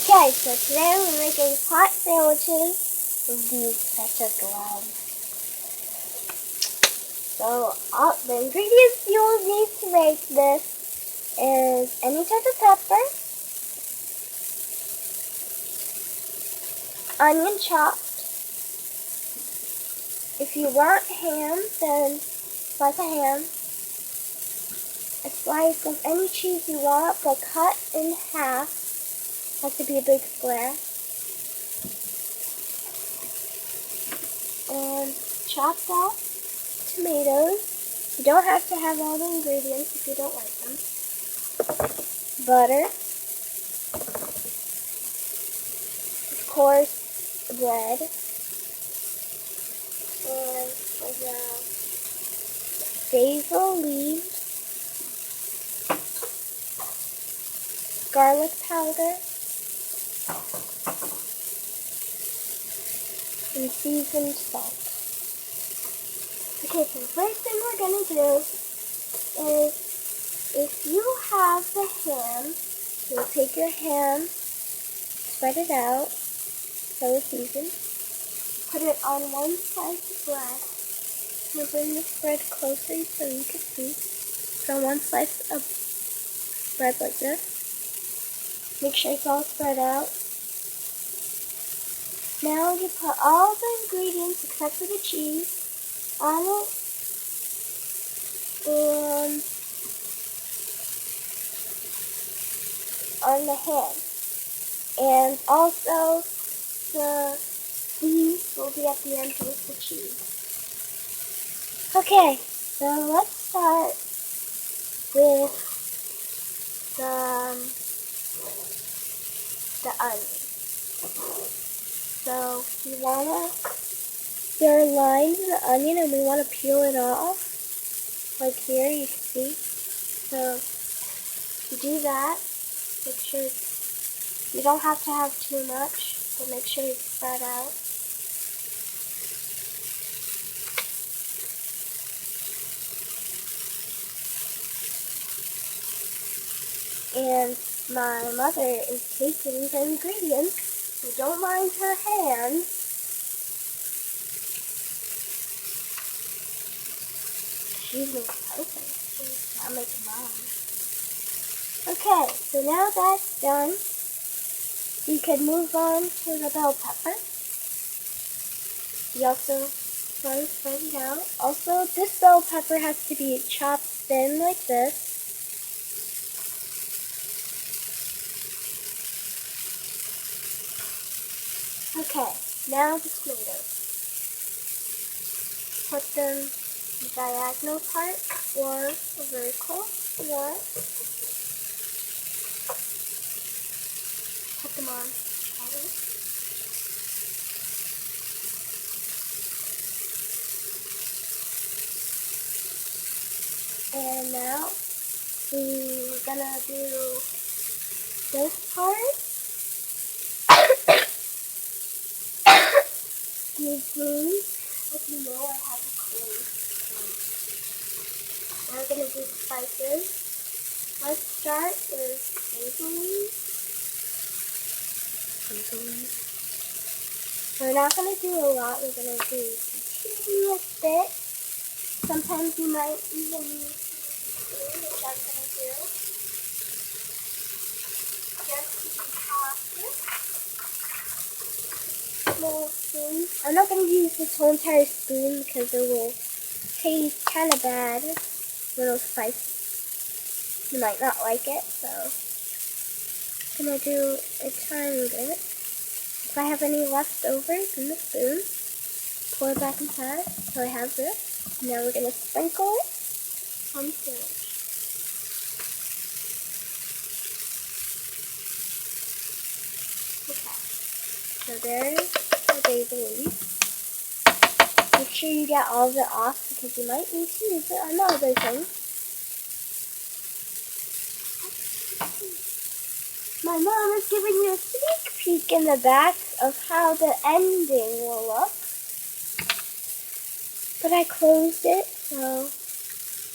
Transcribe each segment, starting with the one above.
Okay, so today we're making hot sandwiches with these ketchup gloves. So the ingredients you will need to make this is any type of pepper, onion chopped. If you want ham, then slice a ham. A slice of any cheese you want, but cut in half. Has to be a big square. And chopped up tomatoes. You don't have to have all the ingredients if you don't like them. Butter. Of course, bread. And basil leaves. Garlic powder. And seasoned salt. Okay, so the first thing we're going to do is, if you have the ham, you'll take your ham, spread it out, so it's seasoned, put it on one slice of bread. I'm going to bring the bread closer so you can see. So one slice of bread like this. Make sure it's all spread out. Now you put all the ingredients except for the cheese on it, and on the ham. And also the leaves will be at the end with the cheese. Okay, so let's start with the onion. So there are lines in the onion and we want to peel it off. Like here, you can see. So you do that. Make sure you don't have to have too much, but make sure it's spread out. And my mother is taking the ingredients, so don't mind her hands. She's making perfect. She's not making mine. Okay, so now that's done, we can move on to the bell pepper. You also want to spread it out. Also, this bell pepper has to be chopped thin like this. Okay, now the tomatoes. Put them in the diagonal part or vertical. Put them on. And now we're gonna do this part. Excuse me. As you know, I have a cold. Now we're gonna do the spices. Let's start with basil leaves. We're not gonna do a lot. We're gonna do a teeniest bit. Sometimes you might even use which I'm gonna do. Just to be cautious. Little spoon. I'm not going to use this whole entire spoon because it will taste kind of bad. A little spicy. You might not like it, so I'm going to do a tiny bit. If I have any leftovers in the spoon, pour it back inside. So I have this. Now we're going to sprinkle it on the sandwich. Okay. So there's the basil leaf. Make sure you get all of it off because you might need to use it on other things. My mom is giving you a sneak peek in the back of how the ending will look. But I closed it, so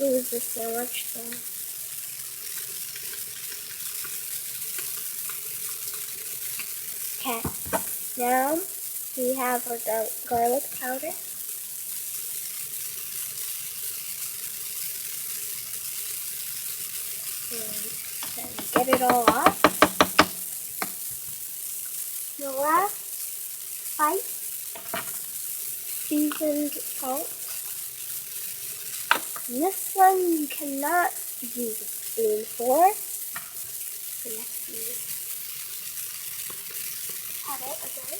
it was the sandwich thing. Okay, now we have our garlic powder. And then get it all off. The last spice, seasoned salt. And this one you cannot use a spoon for. So you have to pat it again.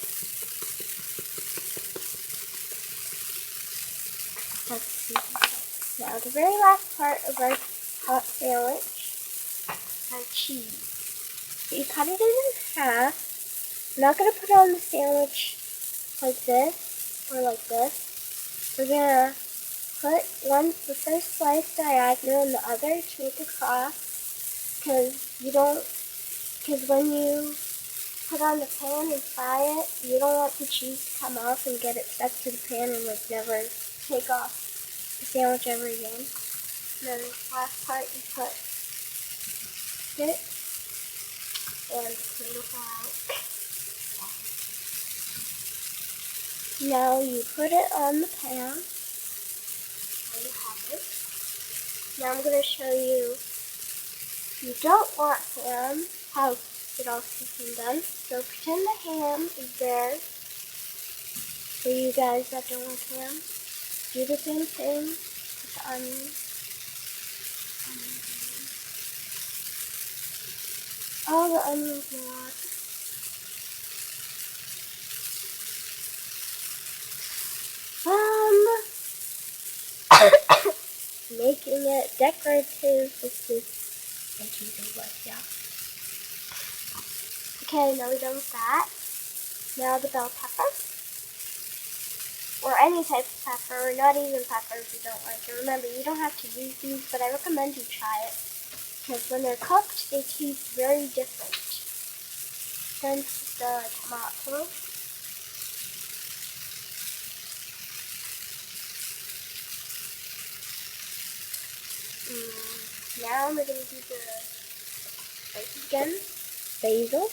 That's seasoned salt. Now the very last part of our hot sandwich, our cheese. So you cut it in half. I'm not going to put it on the sandwich like this or like this. We're going to put the first slice diagonal and the other to make a cross, because when you put on the pan and fry it, you don't want the cheese to come off and get it stuck to the pan and like never take off the sandwich ever again. And then the last part you put it and clean it out. Now you put it on the pan. There you have it. Now I'm going to show you, if you don't want ham, how it all can done. So pretend the ham is there for you guys that don't want ham. Do the same thing with the onion. All the onions you want. Making it decorative with this making it work, yeah. Okay, now we're done with that. Now the bell pepper. Or any type of pepper, or not even pepper if you don't like it. Remember, you don't have to use these, but I recommend you try it. Because when they're cooked, they taste very different than the tomato. Now we're going to do the spices again. Basil.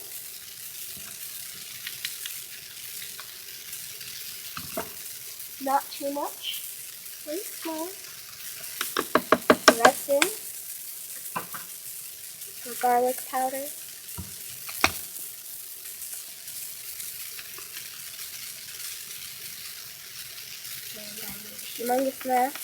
Not too much. Very small. The rest in. The garlic powder. And humongous mess.